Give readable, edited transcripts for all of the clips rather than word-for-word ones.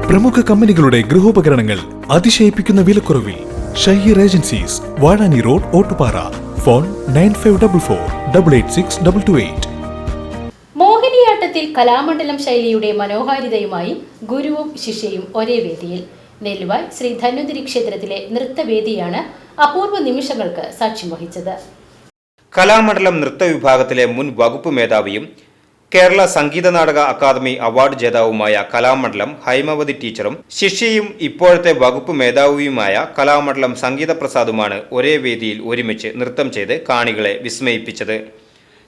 പ്രമുഖ കമ്പനികളുടെ ഗൃഹോപകരണങ്ങൾ അതിശയിപ്പിക്കുന്ന വിലക്കുറവിൽ. Shaheer agencies, Vazhani road, Ottupara. Phone 9544886228. മോഹിനിയാട്ടത്തിൽ കലാമണ്ഡലം ശൈലിയുടെ മനോഹാരിതയുമായി ഗുരുവും ശിഷ്യയും ഒരേ വേദിയിൽ. നെല്ലുവായ് ശ്രീ ധന്വന്തരി ക്ഷേത്രത്തിലെ നൃത്തവേദിയാണ് അപൂർവ നിമിഷങ്ങൾക്ക് സാക്ഷ്യം വഹിച്ചത്. കലാമണ്ഡലം നൃത്ത വിഭാഗത്തിലെ മുൻ വകുപ്പ് മേധാവിയും കേരള സംഗീത നാടക അക്കാദമി അവാർഡ് ജേതാവുമായ കലാമണ്ഡലം ഹൈമവതി ടീച്ചറും ശിഷ്യയും ഇപ്പോഴത്തെ വകുപ്പ് മേധാവിയുമായ കലാമണ്ഡലം സംഗീത പ്രസാദുമാണ് ഒരേ വേദിയിൽ ഒരുമിച്ച് നൃത്തം ചെയ്ത് കാണികളെ വിസ്മയിപ്പിച്ചത്.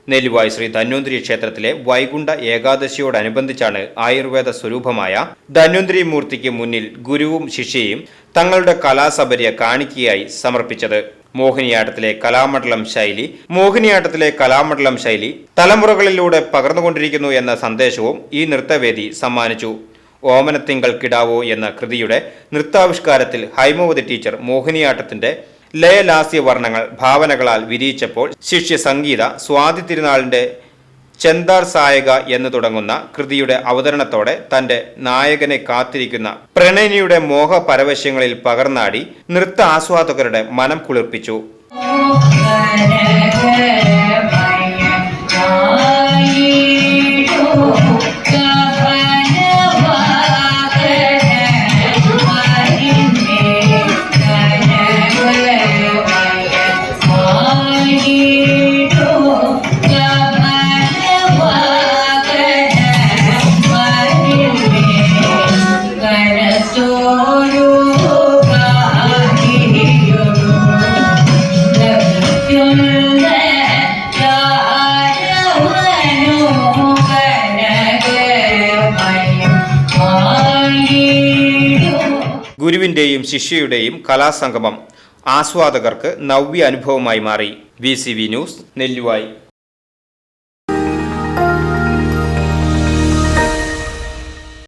നെല്ലുവായ് ശ്രീ ധന്വന്തരി ക്ഷേത്രത്തിലെ വൈകുണ്ഠ ഏകാദശിയോടനുബന്ധിച്ചാണ് ആയുർവേദ സ്വരൂപമായ ധന്വന്തരി മൂർത്തിക്ക് മുന്നിൽ ഗുരുവും ശിഷ്യയും തങ്ങളുടെ കലാസബര്യ കാണിക്കയായി സമർപ്പിച്ചത്. മോഹിനിയാട്ടത്തിലെ കലാമണ്ഡലം ശൈലി തലമുറകളിലൂടെ പകർന്നുകൊണ്ടിരിക്കുന്നു എന്ന സന്ദേശവും ഈ നൃത്തവേദി സമ്മാനിച്ചു. ഓമനത്തിങ്കൾ കിടാവോ എന്ന കൃതിയുടെ നൃത്താവിഷ്കാരത്തിൽ ഹൈമവതി ടീച്ചർ മോഹിനിയാട്ടത്തിന്റെ ലയലാസ്യ വർണ്ണങ്ങൾ ഭാവനകളാൽ വിരിയിച്ചപ്പോൾ ശിഷ്യ സംഗീത സ്വാതി തിരുനാളിന്റെ ചെന്താർ സായക എന്ന് തുടങ്ങുന്ന കൃതിയുടെ അവതരണത്തോടെ തന്റെ നായകനെ കാത്തിരിക്കുന്ന പ്രണയിനിയുടെ മോഹപരവശ്യങ്ങളിൽ പകർന്നാടി നൃത്ത ആസ്വാദകരുടെ മനം കുളിർപ്പിച്ചു. ഗുരുവിന്റെയും ശിഷ്യയുടെയും കലാസംഗമം ആസ്വാദകർക്ക് നവ്യ അനുഭവമായി മാറി. VCV news, Nelluvai.